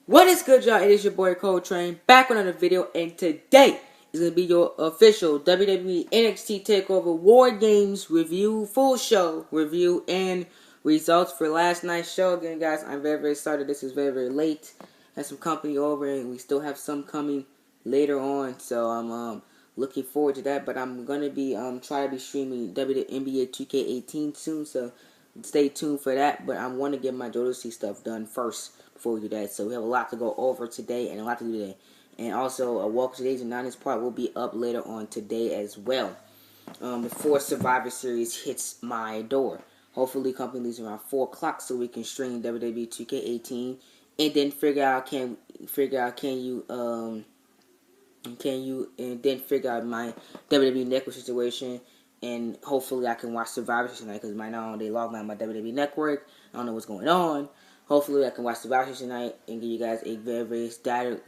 What is good, y'all? It is your boy Coltrane back with another video, and today is going to be your official WWE NXT Takeover War Games review, full show review, and results for last night's show. Again, guys, I'm very excited. This is very late. Had some company over, and we still have some coming later on, so I'm looking forward to that. But I'm gonna be try to be streaming NBA 2K18 soon, so stay tuned for that. But I want to get my Jodeci stuff done first before we do that. So we have a lot to go over today and a lot to do today. And also, Welcome to Days and Nineties part will be up later on today as well. Before Survivor Series hits my door. Hopefully, company leaves around 4 o'clock so we can stream WWE 2K18 and then figure out can you and then figure out my WWE Network situation, and hopefully I can watch Survivor Series tonight because right now they logged on my WWE Network. I don't know what's going on. Hopefully I can watch Survivor Series tonight and give you guys a very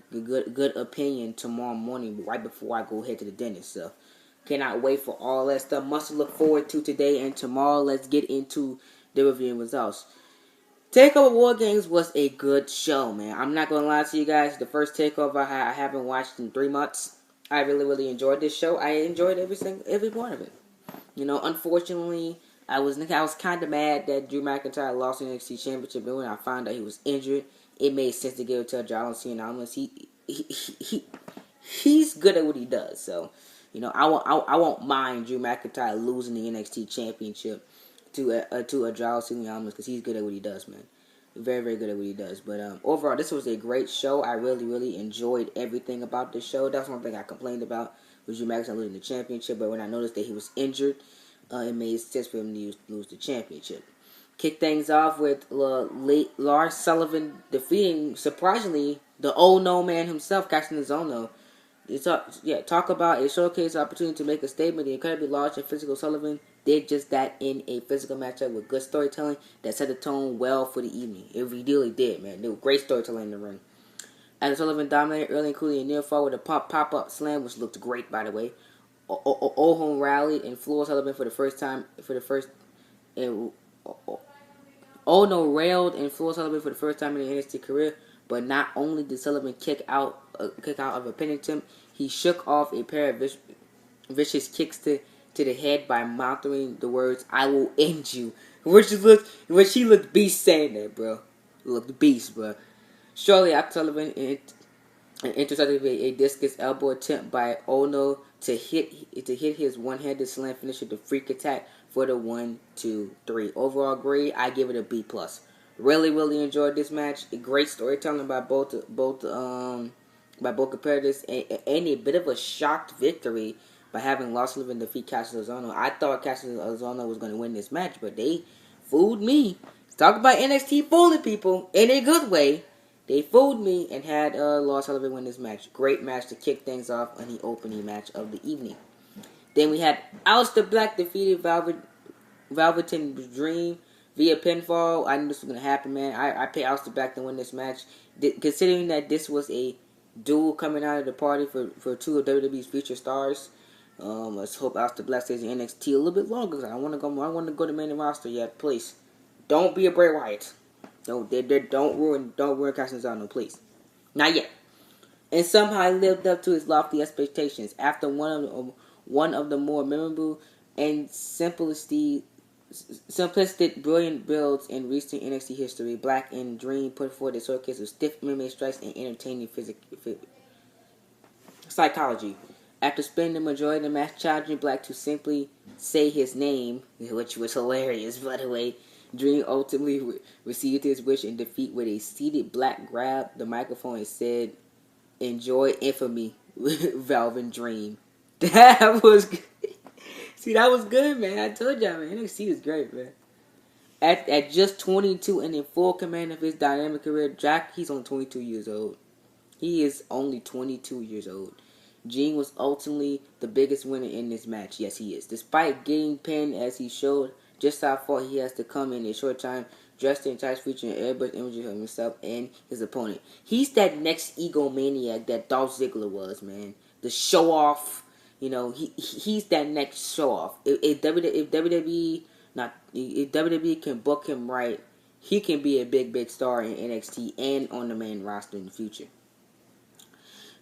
good opinion tomorrow morning right before I go head to the dentist. So cannot wait for all that stuff. Much to look forward to today and tomorrow. Let's get into the review and results. Takeover War Games was a good show, man. I'm not gonna lie to you guys. The first Takeover I haven't watched in 3 months. I really enjoyed this show. I enjoyed every part of it. You know, unfortunately, I was kind of mad that Drew McIntyre lost the NXT Championship, but when I found out he was injured, it made sense to give it to John Cena. He's good at what he does, so you know I won't mind Drew McIntyre losing the NXT Championship to a John Cena because he's good at what he does, man. Very good at what he does. But overall, this was a great show. I really enjoyed everything about the show. That's one thing I complained about was Drew McIntyre losing the championship. But when I noticed that he was injured, it made sense for him to lose the championship. Kick things off with Lars Sullivan defeating, surprisingly, the old no man himself, Castagnozzo. Talk about a showcase opportunity to make a statement. The incredibly large and physical Sullivan did just that in a physical matchup with good storytelling that set the tone well for the evening. It really did, man. There was great storytelling in the ring. As Sullivan dominated early, including a near fall with a pop-up slam, which looked great, by the way. Ohom rallied and floored Sullivan for the first time. Ono railed and floored Sullivan for the first time in his NXT career. But not only did Sullivan kick out of a pin attempt, he shook off a pair of vicious kicks to the head by mouthing the words "I will end you," which he looked beast saying that, bro. Looked beast, bro. Shortly after, Sullivan intercepted a discus elbow attempt by Ono to hit his one-handed slam finisher, the freak attack for the 1-2-3. Overall grade, I give it a B+. Really enjoyed this match. Great storytelling by both competitors, and a bit of a shocked victory by having Lars Sullivan defeat Castagnozzo. I thought Castagnozzo was going to win this match, but they fooled me. Talk about NXT fooling people in a good way. They fooled me and had Lars Sullivan win this match. Great match to kick things off on the opening match of the evening. Then we had Aleister Black defeated Velveteen Dream via pinfall. I knew this was going to happen, man. I paid Aleister Black to win this match. Considering that this was a duel coming out of the party for two of WWE's future stars. Let's hope Aleister Black stays in NXT a little bit longer. Cause I want to go to main roster yet. Please, don't be a Bray Wyatt. Don't ruin Castagnozzo, please. Not yet. And somehow he lived up to his lofty expectations. After one of the more memorable and simplistic, brilliant builds in recent NXT history, Black and Dream put forth a showcase of stiff MMA strikes and entertaining psychology. After spending the majority of the match challenging Black to simply say his name, which was hilarious, by the way, Dream ultimately received his wish in defeat with a seated Black grabbed the microphone and said, "Enjoy infamy, Velvet Dream." That was good. See, that was good, man. I told y'all, man. NXT is great, man. At just 22 and in full command of his dynamic career, he's only 22 years old. He is only 22 years old. Gene was ultimately the biggest winner in this match. Yes, he is. Despite getting pinned, as he showed just how far he has to come in a short time, dressed in tights featuring airbrush images of himself and his opponent. He's that next egomaniac that Dolph Ziggler was, man. The show off. You know, he's that next show off. If WWE can book him right, he can be a big star in NXT and on the main roster in the future.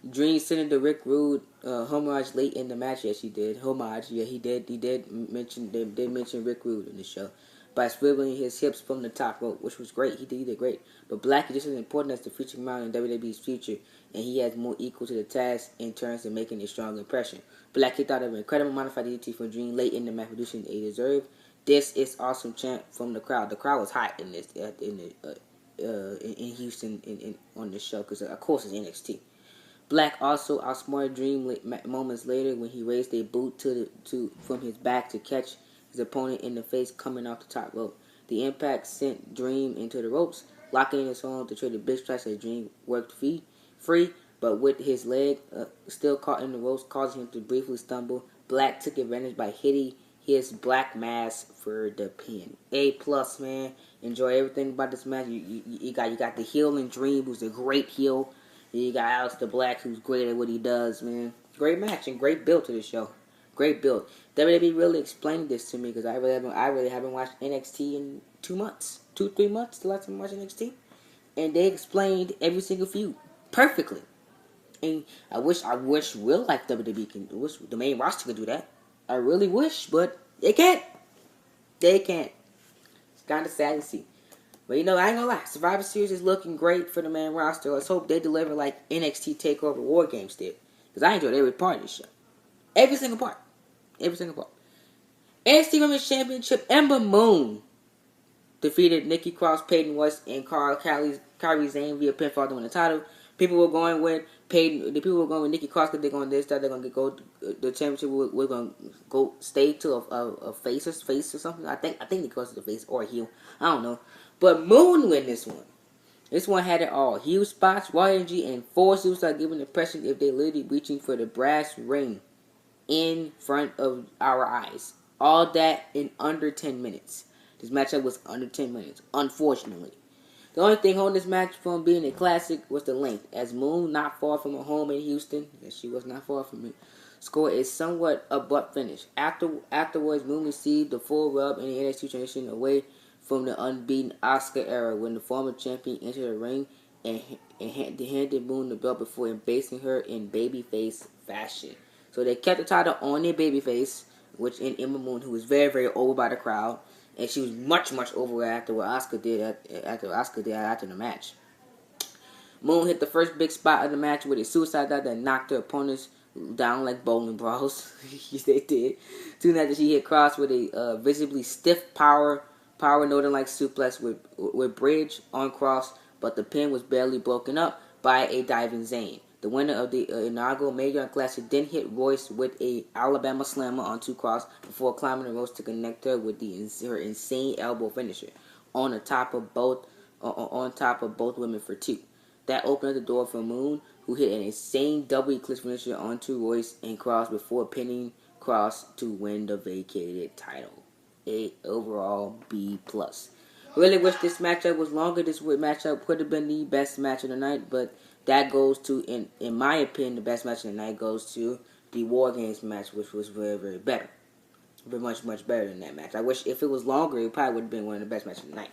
Dream sending the Rick Rude homage late in the match. Yes, he did. Homage. Yeah, he did. He did mention. They did mention Rick Rude in the show by swiveling his hips from the top rope, which was great. He did great. But Black is just as important as the future man in WWE's future, and he has more equal to the task in terms of making a strong impression. Black kicked out of an incredible modified DDT for Dream late in the match, producing a deserved "This is awesome" chant from the crowd. The crowd was hot in this in Houston on this show because of course it's NXT. Black also outsmarted Dream moments later when he raised a boot from his back to catch his opponent in the face coming off the top rope. The impact sent Dream into the ropes, locking in his arm to trade the big strikes as Dream worked free, but with his leg still caught in the ropes, causing him to briefly stumble. Black took advantage by hitting his black mask for the pin. A plus, man. Enjoy everything about this match. You got the heel in Dream, who's a great heel. You got Aleister Black, who's great at what he does, man. Great match and great build to the show. Great build. WWE really explained this to me because I really haven't watched NXT in 2 months, 3 months. The last time I watched NXT, and they explained every single feud perfectly. And I wish real life WWE can. I wish the main roster could do that. I really wish, but they can't. They can't. It's kind of sad to see. But you know, I ain't gonna lie. Survivor Series is looking great for the main roster. Let's hope they deliver like NXT TakeOver War Games did. Because I enjoyed every part of this show. Every single part. Every single part. NXT Women's Championship, Ember Moon defeated Nikki Cross, Peyton Royce, and Kairi Sane via pinfall to win the title. People were going with Peyton. The people were going with Nikki Cross because they're going this, that they're going to go the championship. We're going to go stay to a face or something. I think Nikki Cross is the face or a heel. I don't know. But Moon win this one. This one had it all. Huge spots, raw energy, and 4 superstars giving the impression if they literally reaching for the brass ring in front of our eyes. All that in under 10 minutes. This matchup was under 10 minutes, unfortunately. The only thing holding this match from being a classic was the length, as Moon, not far from her home in Houston, yes, she was not far from it, scored a somewhat abrupt finish. Afterwards, Moon received the full rub in the NXT transition away from the unbeaten Asuka era when the former champion entered the ring and handed Moon the belt before embracing her in babyface fashion. So they kept the title on their babyface, which in Ember Moon, who was very, very over by the crowd. And she was much over after what Asuka did after the match. Moon hit the first big spot of the match with a suicide dive that knocked her opponents down like bowling balls. They did. Soon after she hit Cross with a visibly stiff power Northern-like suplex with bridge on Cross, but the pin was barely broken up by a diving Zayn. The winner of the inaugural Major Classic then hit Royce with a Alabama Slammer onto Cross before climbing the ropes to connect her with her insane elbow finisher on top of both women for 2. That opened up the door for Moon, who hit an insane double eclipse finisher onto Royce and Cross before pinning Cross to win the vacated title. A overall B+. Really wish this matchup was longer. This matchup could have been the best match of the night, but that goes to, in my opinion, the best match of the night goes to the War Games match, which was very, very better. But much better than that match. I wish if it was longer, it probably would have been one of the best matches of the night.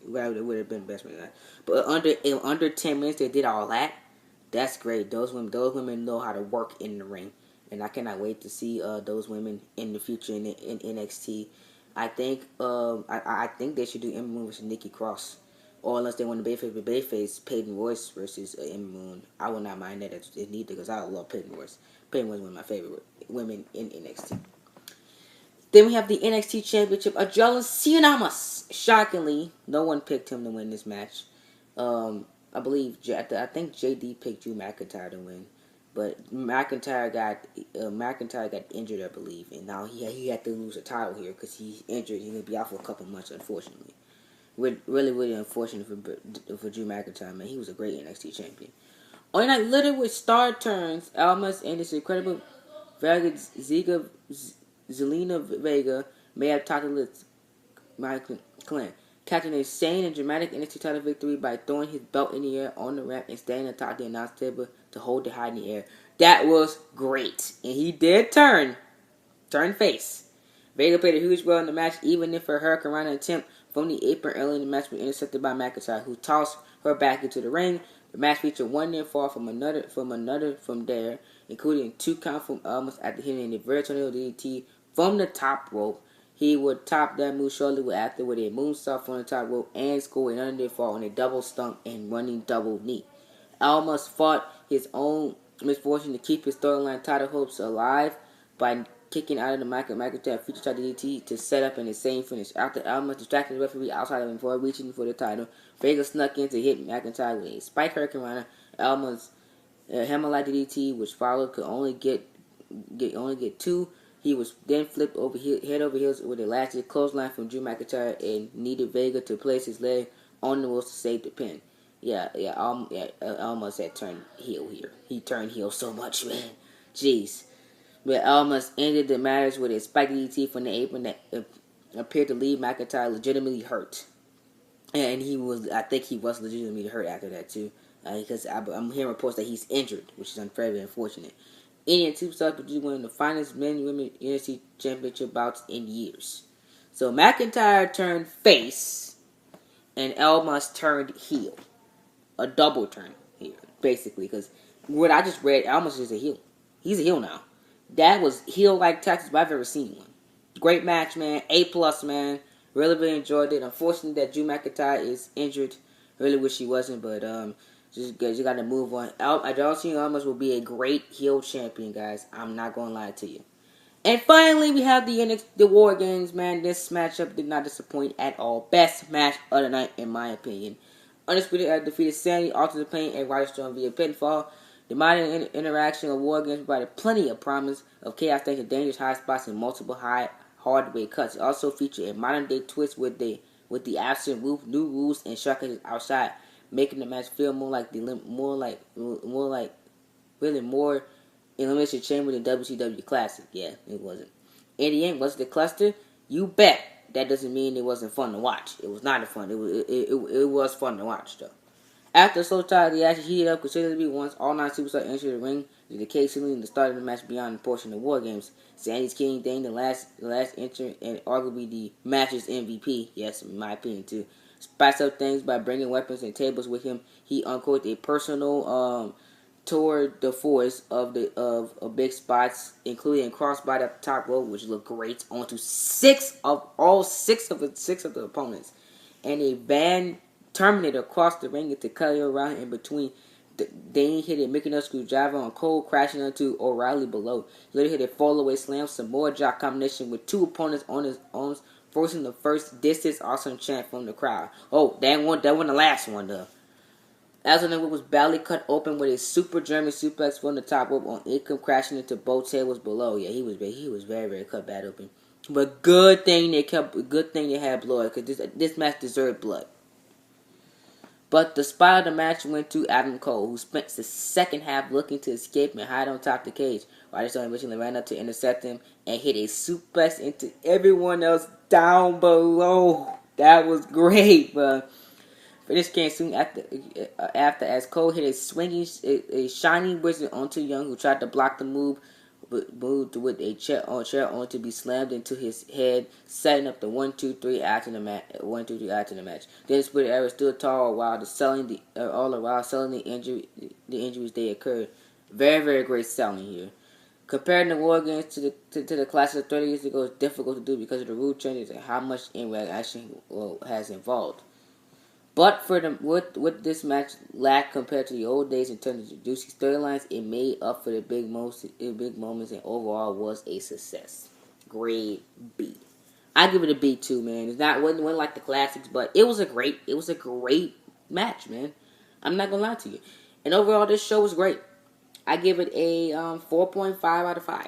It would have been the best match of the night. But under 10 minutes, they did all that. That's great. Those women know how to work in the ring. And I cannot wait to see those women in the future in NXT. I think they should do Ember Moon versus Nikki Cross. Or unless they want to Bayface Peyton Royce versus Ember Moon. I will not mind that if needed because I love Peyton Royce. Peyton Royce is one of my favorite women in NXT. Then we have the NXT Championship. Adonis Ciamas. Shockingly, no one picked him to win this match. I think JD picked Drew McIntyre to win. But McIntyre got injured, I believe. And now he had to lose a title here because he's injured. He's going to be out for a couple months, unfortunately. Really unfortunate for Drew McIntyre, man. He was a great NXT champion. On night, littered with star turns, Almas and this incredible Zelina Vega may have toppled my clan, catching a insane and dramatic NXT title victory by throwing his belt in the air on the ramp and standing atop the announce table to hold it high in the air. That was great, and he did turn face. Vega played a huge role in the match, even if her Hurricane Rana attempt from the apron early in the match was intercepted by McIntyre, who tossed her back into the ring. The match featured one near fall from another from there, including 2 count from almost after hitting the very tornado DDT from the top rope. He would top that move shortly after with a moonsault from the top rope and score another near fall on a double stump and running double knee. Almost fought his own misfortune to keep his storyline title hopes alive by kicking out of the McIntyre feature shot DDT to set up an insane finish. After Almas distracted the referee outside of him before reaching for the title, Vega snuck in to hit McIntyre with a spike hurricanrana. Almas hammerlight DDT, which followed, could only get 2. He was then flipped over head over heels with a last clothesline from Drew McIntyre and needed Vega to place his leg on the ropes to save the pin. Almas had turned heel here. He turned heel so much, man. Jeez. But Almas ended the match with a spike DDT from the apron that appeared to leave McIntyre legitimately hurt. And I think he was legitimately hurt after that too. Because I'm hearing reports that he's injured, which is very unfortunate. Indian Superstars produced one of the finest men and women NXT Championship bouts in years. So McIntyre turned face, and Almas turned heel. A double turn here, basically, because what I just read, Almas is a heel. He's a heel now. That was heel-like tactics if I've ever seen one. Great match, man. A+, man. Really enjoyed it. Unfortunate that Drew McIntyre is injured. Really wish he wasn't, but just got to move on. Almas will be a great heel champion, guys. I'm not going to lie to you. And finally, we have the War Games, man. This matchup did not disappoint at all. Best match of the night, in my opinion. Undisputed Era defeated Sandy, Ultimate Pain, and Roddy Strong via pinfall. The modern interaction of War Games provided plenty of promise of chaos thanks to dangerous high spots and multiple hard-way cuts. It also featured a modern-day twist with the absent roof, new rules, and shortcuts outside, making the match feel more Elimination Chamber than WCW Classic. Yeah, it wasn't. In the end, was it the cluster? You bet. That doesn't mean it wasn't fun to watch. It was not fun. It was fun to watch though. After a slow start, the action heated up considerably once all 9 superstars entered the ring. The case sealing the start of the match beyond the portion of War Games. Sandy's King Dane, the last entrant and arguably the match's MVP. Yes, in my opinion too. Spice up things by bringing weapons and tables with him. He uncorked a personal tour de force of big spots, including crossbody up the top rope, which looked great, onto 6 of the opponents, and a van Terminator across the ring into Kelly around in between. Dane hit a Mickey Nut screwdriver on Cole, crashing onto O'Reilly below. He later hit a fallaway slam, some more jock combination with 2 opponents on his own, forcing the first "This is awesome" chant from the crowd. Oh, that wasn't the last one though. Alexander was badly cut open with a super German suplex from the top rope on income, crashing into both tables below. Yeah, he was very cut bad open. But good thing they had blood, because this match deserved blood. But the spot of the match went to Adam Cole, who spent the second half looking to escape and hide on top of the cage. Roddy Strong eventually ran up to intercept him and hit a suplex into everyone else down below. That was great, but finish came soon after as Cole hit a shining wizard onto Young, who tried to block the move, but moved with a chair on to be slammed into his head, setting up the 1-2-3 after the match. Then Split Era stood tall while selling the injuries they occurred. Very, very great selling here. Comparing the War Games to the classic 30 years ago is difficult to do because of the rule changes and how much in-ring action has involved. But for what this match lacked compared to the old days in terms of juicy storylines, it made up for the big moments and overall was a success. Grade B. I give it a B too, man. It's wasn't like the classics, but it was a great match, man. I'm not gonna lie to you. And overall, this show was great. I give it a 4.5 out of 5.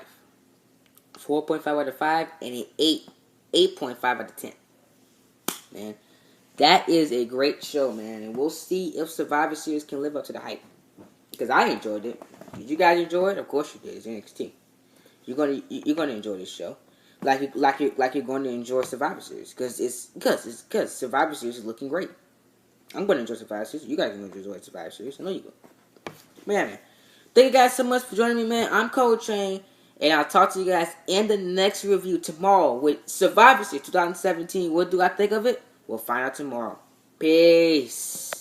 4.5 out of 5 and an 8.5 out of 10. Man. That is a great show, man, and we'll see if Survivor Series can live up to the hype. Because I enjoyed it. Did you guys enjoy it? Of course you did. It's NXT. You're gonna enjoy this show, like you're going to enjoy Survivor Series, because Survivor Series is looking great. I'm going to enjoy Survivor Series. You guys are going to enjoy Survivor Series. I know you will. Man. Thank you guys so much for joining me, man. I'm Cole Train, and I'll talk to you guys in the next review tomorrow with Survivor Series 2017. What do I think of it? We'll find out tomorrow. Peace.